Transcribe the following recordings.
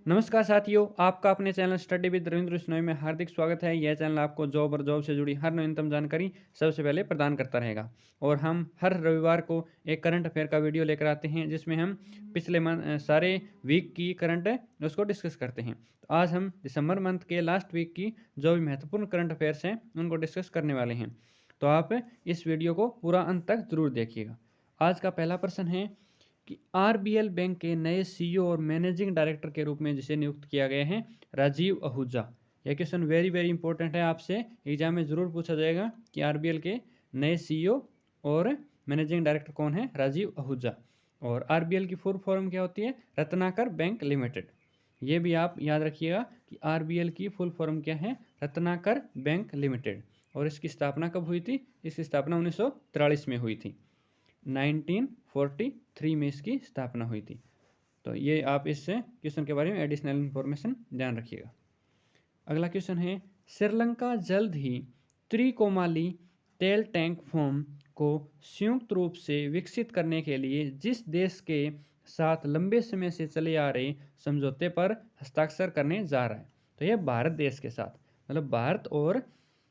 नमस्कार साथियों, आपका अपने channel study with Ravindra Bishnoi में हार्दिक स्वागत है। यह चैनल आपको जॉब और जॉब से जुड़ी हर नवीनतम जानकारी सबसे पहले प्रदान करता रहेगा। और हम हर रविवार को एक करंट अफेयर का वीडियो लेकर आते हैं, जिसमें हम पिछले सारे वीक की करंट है उसको डिस्कस करते हैं। तो आज हम दिसंबर मंथ के लास्ट वीक की जो भी महत्वपूर्ण करंट अफेयर्स हैं उनको डिस्कस करने वाले हैं। तो आप इस वीडियो को पूरा अंत तक जरूर देखिएगा। आज का पहला प्रश्न है कि आरबीएल बैंक के नए सीईओ और मैनेजिंग डायरेक्टर के रूप में जिसे नियुक्त किया गया है राजीव आहूजा। यह क्वेश्चन वेरी वेरी इंपॉर्टेंट है, आपसे एग्जाम में ज़रूर पूछा जाएगा कि आरबीएल के नए सीईओ और मैनेजिंग डायरेक्टर कौन है, राजीव आहूजा। और आरबीएल की फुल फॉर्म क्या होती है, रत्नाकर बैंक लिमिटेड। ये भी आप याद रखिएगा कि आरबीएल की फुल फॉर्म क्या है, रत्नाकर बैंक लिमिटेड। और इसकी स्थापना कब हुई थी, इसकी स्थापना 1943 में हुई थी। 1943 में इसकी स्थापना हुई थी। तो ये आप इससे क्वेश्चन के बारे में एडिशनल इंफॉर्मेशन ध्यान रखिएगा। अगला क्वेश्चन है, श्रीलंका जल्द ही त्रिकोमाली तेल टैंक फॉर्म को संयुक्त रूप से विकसित करने के लिए जिस देश के साथ लंबे समय से चले आ रहे समझौते पर हस्ताक्षर करने जा रहा है। तो यह भारत देश के साथ, मतलब भारत और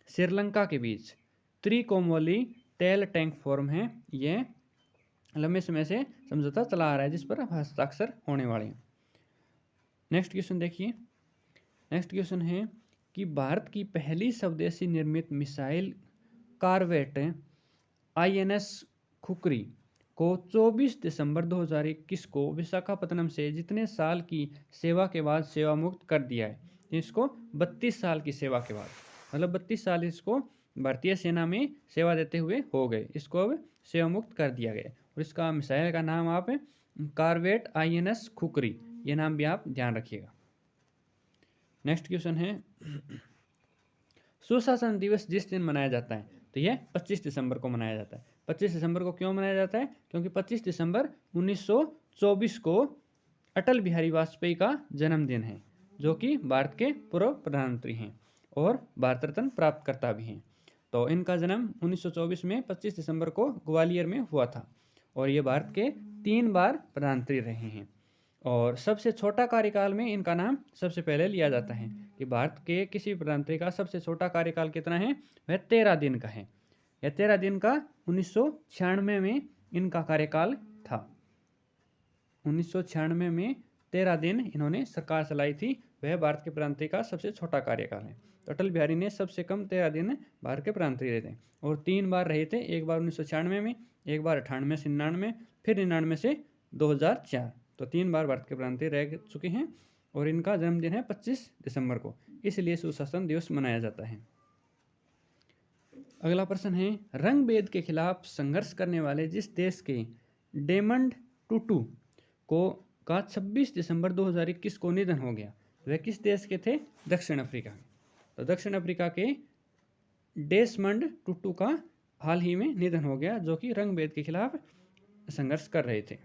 श्रीलंका के बीच त्रिकोमाली तेल टैंक फॉर्म है, यह लंबे समय से समझौता चला आ रहा है जिस पर हस्ताक्षर होने वाले हैं। नेक्स्ट क्वेश्चन देखिए। नेक्स्ट क्वेश्चन है कि भारत की पहली स्वदेशी निर्मित मिसाइल कॉर्वेट आईएनएस खुकरी को 24 दिसंबर 2021 को विशाखापत्तनम से जितने साल की सेवा के बाद सेवा मुक्त कर दिया है। इसको 32 साल की सेवा के बाद, मतलब 32 साल इसको भारतीय सेना में सेवा देते हुए हो गए, इसको अब सेवा मुक्त कर दिया गया। और इसका मिसाइल का नाम आप कॉर्वेट आईएनएस खुकरी, ये नाम भी आप ध्यान रखिएगा। नेक्स्ट क्वेश्चन है, सुशासन दिवस जिस दिन मनाया जाता है, तो यह 25 दिसंबर को मनाया जाता है। 25 दिसंबर को क्यों मनाया जाता है, क्योंकि 25 दिसंबर 1924 को अटल बिहारी वाजपेयी का जन्मदिन है, जो कि भारत के पूर्व प्रधानमंत्री हैं और भारत रत्न प्राप्तकर्ता भी हैं। तो इनका जन्म 1924 में 25 दिसंबर को ग्वालियर में हुआ था। और ये भारत के 3 बार प्रधानमंत्री रहे हैं। और सबसे छोटा कार्यकाल में इनका नाम सबसे पहले लिया जाता है कि भारत के किसी प्रधानमंत्री का सबसे छोटा कार्यकाल कितना है, वह 13 दिन का है। यह 13 दिन का 1996 में इनका कार्यकाल था। 1996 में 13 दिन इन्होंने सरकार चलाई थी, वह भारत के प्रधानमंत्री का सबसे छोटा कार्यकाल है। तो अटल बिहारी ने सबसे कम 13 दिन भारत के प्रधानमंत्री रहे थे और 3 बार रहे थे, एक बार 1996 में, एक बार 98 से 99, फिर 99 से 2004। तो 3 बार भारत के प्रधानमंत्री रह चुके हैं। और इनका जन्मदिन है 25 दिसंबर को, इसलिए सुशासन दिवस मनाया जाता है। अगला प्रश्न है, रंग भेद के खिलाफ संघर्ष करने वाले जिस देश के डेमंड टुटू को का 26 दिसंबर 2021 को निधन हो गया, वह किस देश के थे, दक्षिण अफ्रीका के। तो दक्षिण अफ्रीका के डेसमंड टुटू का हाल ही में निधन हो गया, जो कि रंग भेद के खिलाफ संघर्ष कर रहे थे।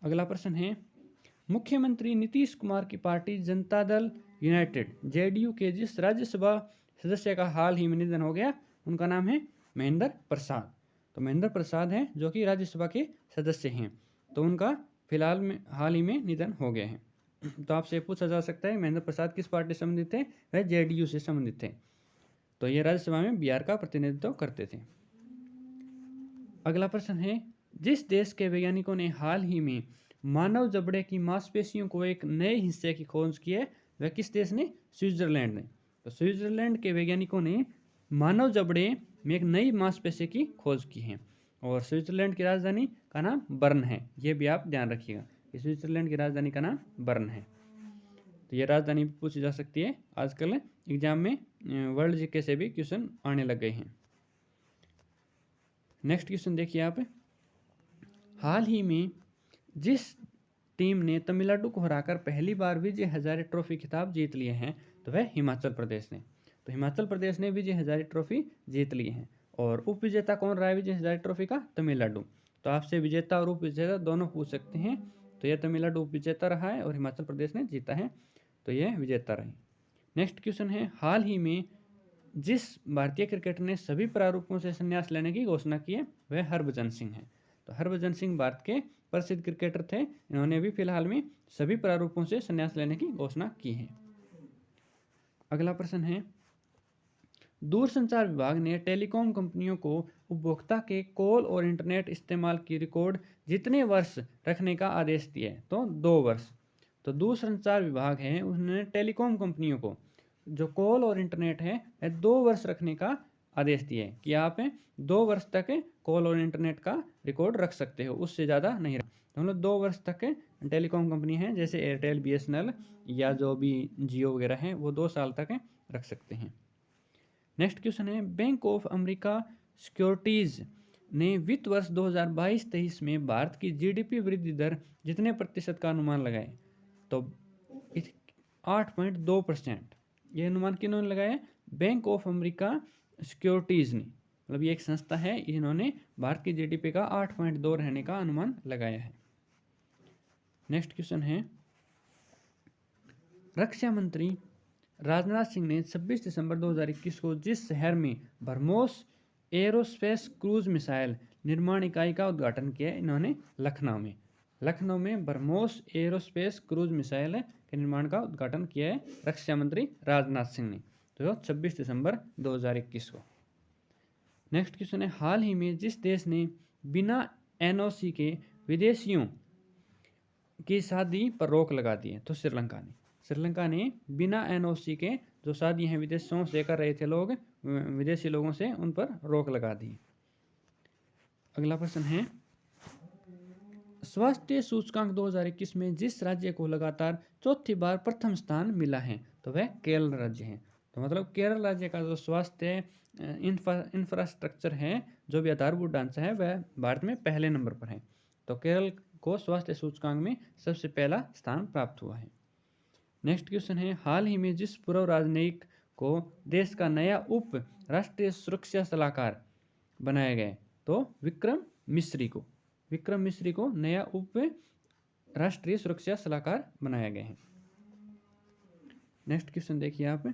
अगला प्रश्न है, मुख्यमंत्री नीतीश कुमार की party Janata Dal United JDU के जिस राज्यसभा सदस्य का हाल ही में निधन हो गया, उनका नाम है महेंद्र प्रसाद। तो महेंद्र प्रसाद हैं जो कि राज्यसभा के सदस्य हैं। तो उनका फिलहाल में हाल ही में निधन हो गया है। तो आपसे पूछा जा सकता है महेंद्र प्रसाद किस पार्टी से संबंधित थे, वह जेडीयू से संबंधित थे। तो ये राज्यसभा में बिहार का प्रतिनिधित्व करते थे। अगला प्रश्न है, जिस देश के वैज्ञानिकों ने हाल ही में मानव जबड़े की मांसपेशियों को एक नए हिस्से की खोज की है, वह किस देश ने, स्विट्जरलैंड ने। तो स्विट्जरलैंड के वैज्ञानिकों ने मानव जबड़े में एक नई मांसपेशी की खोज की है। और स्विट्जरलैंड की राजधानी का नाम बर्न है, ये भी आप ध्यान रखिएगा। स्विट्जरलैंड की राजधानी का नाम बर्न है। तो ये राजधानी पूछी जा सकती है। आजकल एग्जाम में वर्ल्ड जीके से भी क्वेश्चन आने लग गए हैं। नेक्स्ट क्वेश्चन देखिए आप, हाल ही में जिस टीम ने तमिलनाडु को हराकर पहली बार विजय हजारे ट्रॉफी खिताब जीत लिए हैं, तो वह हिमाचल प्रदेश ने। तो हिमाचल प्रदेश ने विजय हजारे ट्रॉफी जीत ली है। और उप विजेता कौन रहा है विजय हजारे ट्रॉफी का, तमिलनाडु। तो आपसे विजेता और उप विजेता दोनों पूछ सकते हैं। तो यह तमिलनाडु उप विजेता रहा है और हिमाचल प्रदेश ने जीता है, तो यह विजेता रही। नेक्स्ट क्वेश्चन है, हाल ही में जिस भारतीय क्रिकेटर ने सभी प्रारूपों से संन्यास लेने की घोषणा की है, वह हरभजन सिंह है। तो हरभजन सिंह भारत के प्रसिद्ध क्रिकेटर थे। इन्होंने भी फिलहाल में सभी प्रारूपों से संन्यास लेने की घोषणा की है। अगला प्रश्न है, दूरसंचार विभाग ने टेलीकॉम कंपनियों को उपभोक्ता के कॉल और इंटरनेट इस्तेमाल की रिकॉर्ड जितने वर्ष रखने का आदेश दिया है, तो 2 वर्ष। तो दूरसंचार विभाग है उसने टेलीकॉम कंपनियों को जो कॉल और इंटरनेट है 2 वर्ष रखने का आदेश दिया है कि आप 2 वर्ष तक कॉल और इंटरनेट का रिकॉर्ड रख सकते हो, उससे ज़्यादा नहीं रख। तो हम लोग 2 वर्ष तक टेलीकॉम कंपनी है जैसे एयरटेल, BSNL या जो भी जियो वगैरह हैं वो 2 साल तक रख सकते हैं। नेक्स्ट क्वेश्चन है, बैंक ऑफ अमेरिका सिक्योरिटीज ने वित्त वर्ष 2022-23 में भारत की GDP वृद्धि दर जितने प्रतिशत का अनुमान लगाए, तो 8.2%। यह अनुमान किन्होंने लगाया? बैंक ऑफ अमेरिका सिक्योरिटीज ने, मतलब ये एक संस्था है, इन्होंने भारत की GDP का 8.2 रहने का अनुमान लगाया है। नेक्स्ट क्वेश्चन है, रक्षा मंत्री राजनाथ सिंह ने 26 दिसंबर 2021 को जिस शहर में ब्रह्मोस एरोस्पेस क्रूज मिसाइल निर्माण इकाई का उद्घाटन किया, इन्होंने लखनऊ में ब्रह्मोस एरोस्पेस क्रूज मिसाइल के निर्माण का उद्घाटन किया है रक्षा मंत्री राजनाथ सिंह ने, तो 26 दिसंबर 2021 को। नेक्स्ट क्वेश्चन है, हाल ही में जिस देश ने बिना NOC के विदेशियों की शादी पर रोक लगा दी है, तो श्रीलंका ने बिना NOC के जो शादी हैं विदेशों से कर रहे थे लोग, विदेशी लोगों से, उन पर रोक लगा दी। अगला प्रश्न है, स्वास्थ्य सूचकांक 2021 में जिस राज्य को लगातार चौथी बार प्रथम स्थान मिला है, तो वह केरल राज्य है। तो मतलब केरल राज्य का जो स्वास्थ्य इंफ्रास्ट्रक्चर है, जो भी आधारभूत ढांचा है, वह भारत में पहले नंबर पर है। तो केरल को स्वास्थ्य सूचकांक में सबसे पहला स्थान प्राप्त हुआ है। नेक्स्ट क्वेश्चन है, हाल ही में जिस पूर्व राजनयिक को देश का नया उप राष्ट्रीय सुरक्षा सलाहकार बनाया गया, तो विक्रम मिश्री को नया उप राष्ट्रीय सुरक्षा सलाहकार बनाया गया है। नेक्स्ट क्वेश्चन देखिए आप,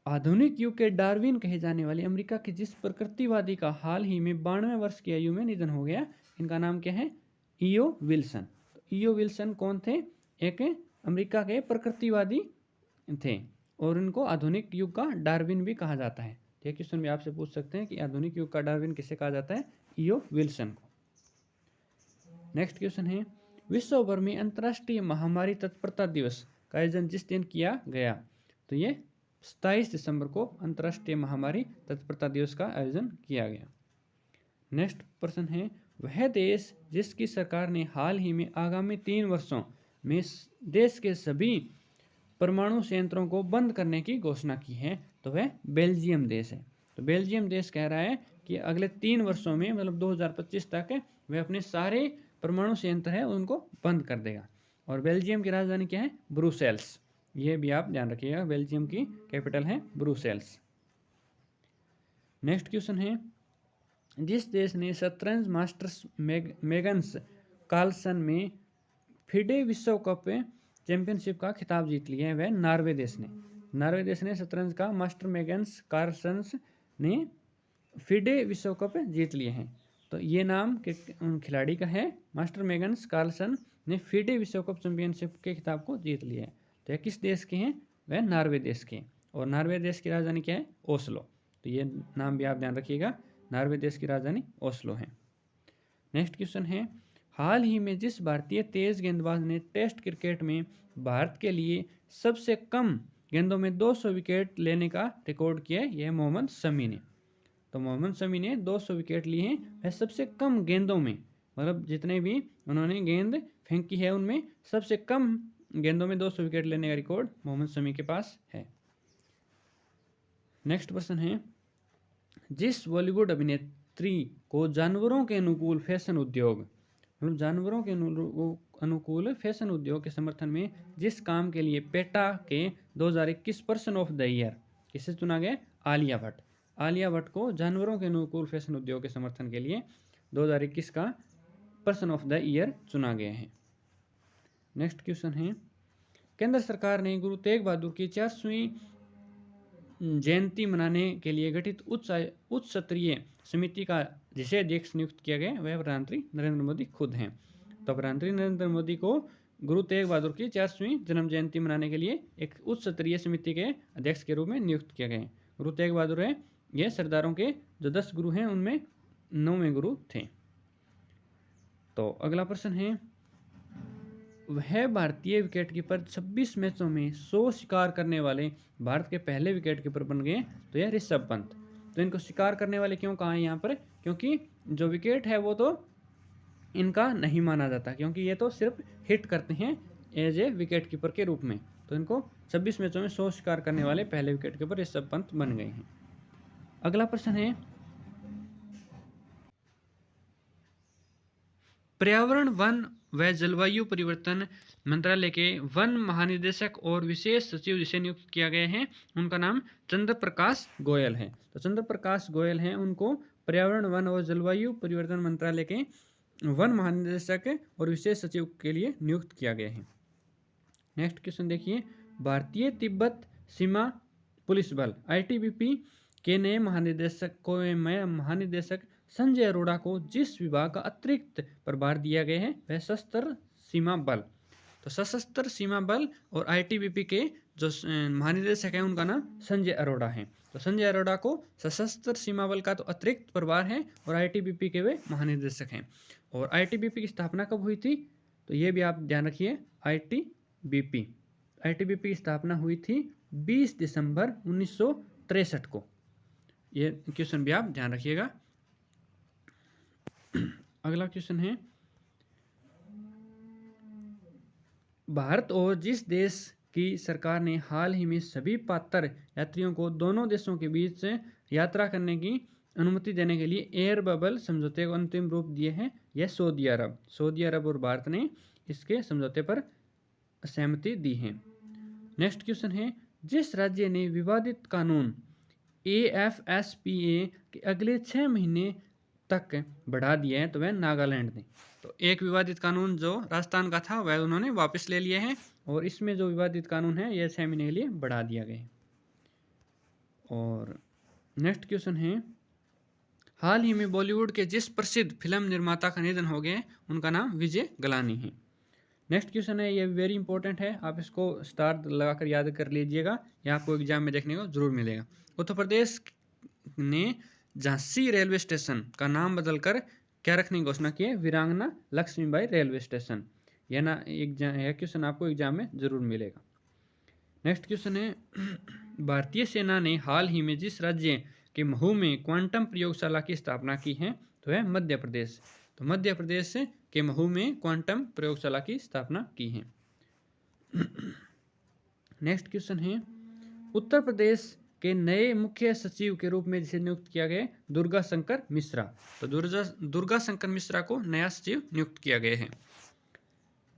आधुनिक युग के डार्विन कहे जाने वाले अमेरिका के जिस प्रकृतिवादी का हाल ही में 92 वर्ष की आयु में निधन हो गया, इनका नाम क्या है? E.O. विल्सन। तो E.O. विल्सन कौन थे? एक अमेरिका के प्रकृतिवादी थे और इनको आधुनिक युग का डार्विन भी कहा जाता है। ये क्वेश्चन भी आपसे पूछ सकते हैं कि आधुनिक युग का डार्विन किसे कहा जाता है? E.O. विल्सन को। नेक्स्ट क्वेश्चन है, विश्व भर में अंतर्राष्ट्रीय महामारी तत्परता दिवस का आयोजन जिस दिन किया गया, तो ये 27 दिसंबर को अंतर्राष्ट्रीय महामारी तत्परता दिवस का आयोजन किया गया। नेक्स्ट प्रश्न है, वह देश जिसकी सरकार ने हाल ही में आगामी 3 वर्षों में देश के सभी परमाणु संयंत्रों को बंद करने की घोषणा की है, तो वह बेल्जियम देश है। तो बेल्जियम देश कह रहा है कि अगले 3 वर्षों में, मतलब 2025 तक वह अपने सारे परमाणु संयंत्र है उनको बंद कर देगा। और बेल्जियम की राजधानी क्या है? ब्रुसेल्स। ये भी आप ध्यान रखिएगा, बेल्जियम की कैपिटल है ब्रुसेल्स। नेक्स्ट क्वेश्चन है, जिस देश ने शतरंज मास्टर्स मैग्नस कार्लसन में फिडे विश्व कप चैंपियनशिप का खिताब जीत लिया है, वह नॉर्वे देश ने शतरंज का मास्टर मैग्नस कार्लसन ने फिडे विश्व कप जीत लिए हैं। तो ये नाम के खिलाड़ी का है, मास्टर मैग्नस कार्लसन ने फिडे विश्व कप चैंपियनशिप के खिताब को जीत लिया है। तो यह किस देश के हैं? वह नॉर्वे देश के। और नॉर्वे देश की राजधानी क्या है? ओस्लो। तो ये नाम भी आप ध्यान रखिएगा, नॉर्वे देश की राजधानी ओस्लो है। नेक्स्ट क्वेश्चन है, हाल ही में जिस भारतीय तेज गेंदबाज ने टेस्ट क्रिकेट में भारत के लिए सबसे कम गेंदों में 200 विकेट लेने का रिकॉर्ड किया है, यह मोहम्मद शमी ने। तो मोहम्मद शमी ने 200 विकेट लिए हैं, वह सबसे कम गेंदों में, मतलब जितने भी उन्होंने गेंद फेंकी है उनमें सबसे कम गेंदों में 200 विकेट लेने का रिकॉर्ड मोहम्मद शमी के पास है। नेक्स्ट प्रश्न है, जिस बॉलीवुड अभिनेत्री को जानवरों के अनुकूल फैशन उद्योग, मतलब जानवरों के अनुकूल फैशन उद्योग के समर्थन में जिस काम के लिए पेटा के 2021 पर्सन ऑफ द ईयर किसे चुना गया? आलिया भट्ट को जानवरों के अनुकूल फैशन उद्योग के समर्थन के लिए 2021 का पर्सन ऑफ द ईयर चुना गया है। नेक्स्ट क्वेश्चन है, केंद्र सरकार ने गुरु तेग बहादुर की 400वीं जयंती मनाने के लिए गठित उच्च स्तरीय समिति का जिसे अध्यक्ष नियुक्त किया गया वह प्रधानमंत्री नरेंद्र मोदी खुद हैं। तो प्रधानमंत्री नरेंद्र मोदी को गुरु तेग बहादुर की 400वीं जन्म जयंती मनाने के लिए एक उच्च स्तरीय समिति के अध्यक्ष के रूप में नियुक्त किया गया है। गुरु तेग बहादुर है, ये सरदारों के जो 10 गुरु हैं उनमें 9वें गुरु थे। तो अगला प्रश्न है, वह भारतीय विकेटकीपर 26 मैचों में 100 शिकार करने वाले भारत के पहले विकेटकीपर बन गए। तो यह ऋषभ पंत। तो इनको शिकार करने वाले क्यों कहा है यहाँ पर, क्योंकि जो विकेट है वो तो इनका नहीं माना जाता, क्योंकि ये तो सिर्फ हिट करते हैं एज ए विकेट कीपर के रूप में। तो इनको 26 मैचों में 100 शिकार करने वाले पहले विकेट कीपर ऋषभ पंत बन गए हैं। अगला प्रश्न है, पर्यावरण वन व जलवायु परिवर्तन मंत्रालय के वन महानिदेशक और विशेष सचिव जिसे नियुक्त किया गया है उनका नाम चंद्र प्रकाश गोयल है। तो चंद्र प्रकाश गोयल हैं, उनको पर्यावरण वन और जलवायु परिवर्तन मंत्रालय के वन महानिदेशक और विशेष सचिव के लिए नियुक्त किया गया है। नेक्स्ट क्वेश्चन देखिए, भारतीय तिब्बत सीमा पुलिस बल ITBP के नए महानिदेशक संजय अरोड़ा को जिस विभाग का अतिरिक्त प्रभार दिया गया है वह सशस्त्र सीमा बल। तो सशस्त्र सीमा बल और ITBP के जो महानिदेशक हैं उनका नाम संजय अरोड़ा है। तो संजय अरोड़ा को सशस्त्र सीमा बल का तो अतिरिक्त प्रभार है और ITBP के वे महानिदेशक हैं। और ITBP की स्थापना कब हुई थी, तो ये भी आप ध्यान रखिए, ITBP की स्थापना हुई थी 20 दिसंबर 1963 को। ये क्वेश्चन भी आप ध्यान रखिएगा। अगला क्वेश्चन है, भारत और जिस देश की सरकार ने हाल ही में सभी पात्र यात्रियों को दोनों देशों के बीच यात्रा करने की अनुमति देने के लिए एयर बबल समझौते को अंतिम रूप दिए हैं, यह सऊदी अरब और भारत ने इसके समझौते पर सहमति दी है। नेक्स्ट क्वेश्चन है, जिस राज्य ने विवादित कानून AFSPA के अगले 6 महीने तक बढ़ा दिया है तो वह नागालैंड ने। तो एक विवादित कानून जो राजस्थान का था वह उन्होंने वापस ले लिया है और इसमें जो विवादित कानून है यह 6 महीने के लिए बढ़ा दिया गया है। और नेक्स्ट क्वेश्चन है, हाल ही में बॉलीवुड के जिस प्रसिद्ध फिल्म निर्माता का निधन हो गया उनका नाम विजय गलानी है। नेक्स्ट क्वेश्चन है, ये वेरी इंपॉर्टेंट है, आप इसको स्टार लगाकर याद कर लीजिएगा, यह आपको एग्जाम में देखने को जरूर मिलेगा। उत्तर प्रदेश ने झांसी रेलवे स्टेशन का नाम बदलकर क्या रखने की घोषणा की है, वीरांगना लक्ष्मीबाई रेलवे स्टेशन। यह क्वेश्चन आपको एग्जाम में जरूर मिलेगा। नेक्स्ट क्वेश्चन है, भारतीय सेना ने हाल ही में जिस राज्य के महू में क्वांटम प्रयोगशाला की स्थापना की है तो है मध्य प्रदेश। तो मध्य प्रदेश के महू में क्वांटम प्रयोगशाला की स्थापना की है। नेक्स्ट क्वेश्चन है, उत्तर प्रदेश के नए मुख्य सचिव के रूप में जिसे नियुक्त किया गया दुर्गा शंकर मिश्रा। तो दुर्गा शंकर मिश्रा को नया सचिव नियुक्त किया गया है।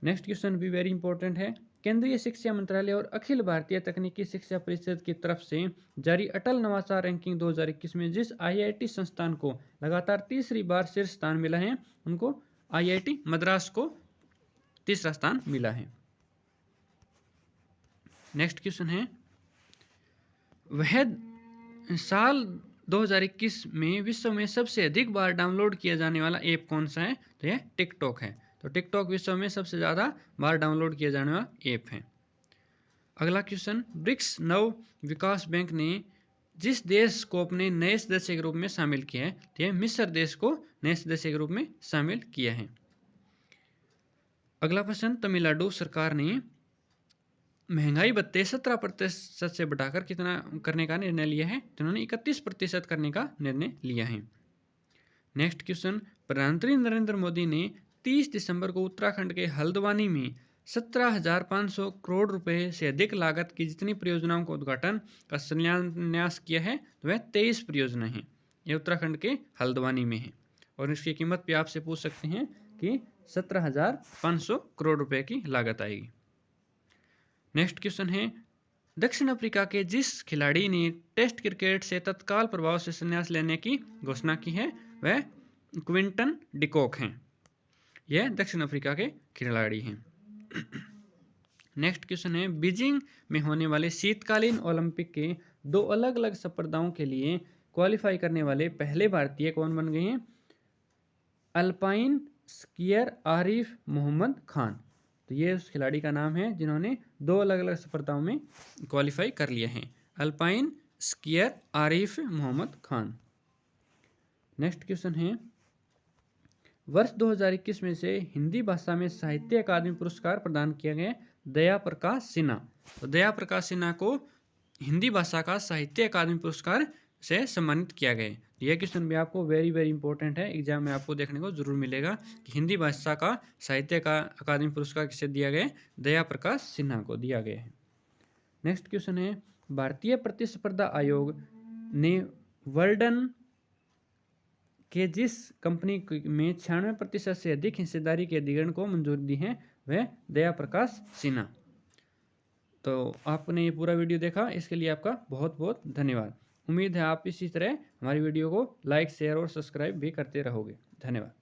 नेक्स्ट क्वेश्चन भी वेरी इंपॉर्टेंट है, केंद्रीय शिक्षा मंत्रालय और अखिल भारतीय तकनीकी शिक्षा परिषद की तरफ से जारी अटल नवाचार रैंकिंग 2021 में जिस IIT संस्थान को लगातार तीसरी बार शीर्ष स्थान मिला है उनको IIT मद्रास को तीसरा स्थान मिला है। नेक्स्ट क्वेश्चन है, वह साल 2021 में विश्व में सबसे अधिक बार डाउनलोड किया जाने वाला ऐप कौन सा है, तो यह टिकटॉक है। तो टिकटॉक विश्व में सबसे ज़्यादा बार डाउनलोड किया जाने वाला ऐप है। अगला क्वेश्चन, ब्रिक्स नव विकास बैंक ने जिस देश को अपने नए सदस्य के रूप में शामिल किया है तो यह मिस्र देश को नए सदस्य के रूप में शामिल किया है। अगला प्रश्न, तमिलनाडु सरकार ने महंगाई भत्ते 17% से बढ़ाकर कितना करने का निर्णय लिया है, तो उन्होंने 31% करने का निर्णय लिया है। नेक्स्ट क्वेश्चन, प्रधानमंत्री नरेंद्र मोदी ने 30 दिसंबर को उत्तराखंड के हल्द्वानी में 17,500 करोड़ रुपए से अधिक लागत की जितनी परियोजनाओं का उद्घाटन का शिलान्यास किया है तो वह 23 परियोजना है। यह उत्तराखंड के हल्द्वानी में है और इसकी कीमत भी आपसे पूछ सकते हैं कि 17,500 करोड़ रुपए की लागत आएगी। नेक्स्ट क्वेश्चन है, दक्षिण अफ्रीका के जिस खिलाड़ी ने टेस्ट क्रिकेट से तत्काल प्रभाव से संन्यास लेने की घोषणा की है वह क्विंटन डिकॉक हैं। यह दक्षिण अफ्रीका के खिलाड़ी हैं। नेक्स्ट क्वेश्चन है, बीजिंग में होने वाले शीतकालीन ओलंपिक के 2 अलग अलग स्पर्धाओं के लिए क्वालिफाई करने वाले पहले भारतीय कौन बन गए हैं, अल्पाइन स्कीयर आरिफ मोहम्मद खान। तो ये उस खिलाड़ी का नाम है जिन्होंने 2 अलग अलग स्पर्धाओं में क्वालिफाई कर लिए हैं। Alpine skier Arif Mohammad Khan. Next question है, वर्ष 2021 में से हिंदी भाषा में साहित्य अकादमी पुरस्कार प्रदान किया गया दया प्रकाश सिन्हा। तो दया प्रकाश सिन्हा को हिंदी भाषा का साहित्य अकादमी पुरस्कार से सम्मानित किया गया। यह क्वेश्चन भी आपको वेरी वेरी इंपॉर्टेंट है, एग्जाम में आपको देखने को जरूर मिलेगा कि हिंदी भाषा का साहित्य का अकादमी पुरस्कार किसे दिया गया, दया प्रकाश सिन्हा को दिया गया है। नेक्स्ट क्वेश्चन है, भारतीय प्रतिस्पर्धा आयोग ने वर्ल्डन के जिस कंपनी में 96% से अधिक हिस्सेदारी के अधिग्रहण को मंजूरी दी है वह दया प्रकाश सिन्हा। तो आपने ये पूरा वीडियो देखा, इसके लिए आपका बहुत बहुत धन्यवाद। उम्मीद है आप इसी तरह हमारी वीडियो को लाइक शेयर और सब्सक्राइब भी करते रहोगे। धन्यवाद।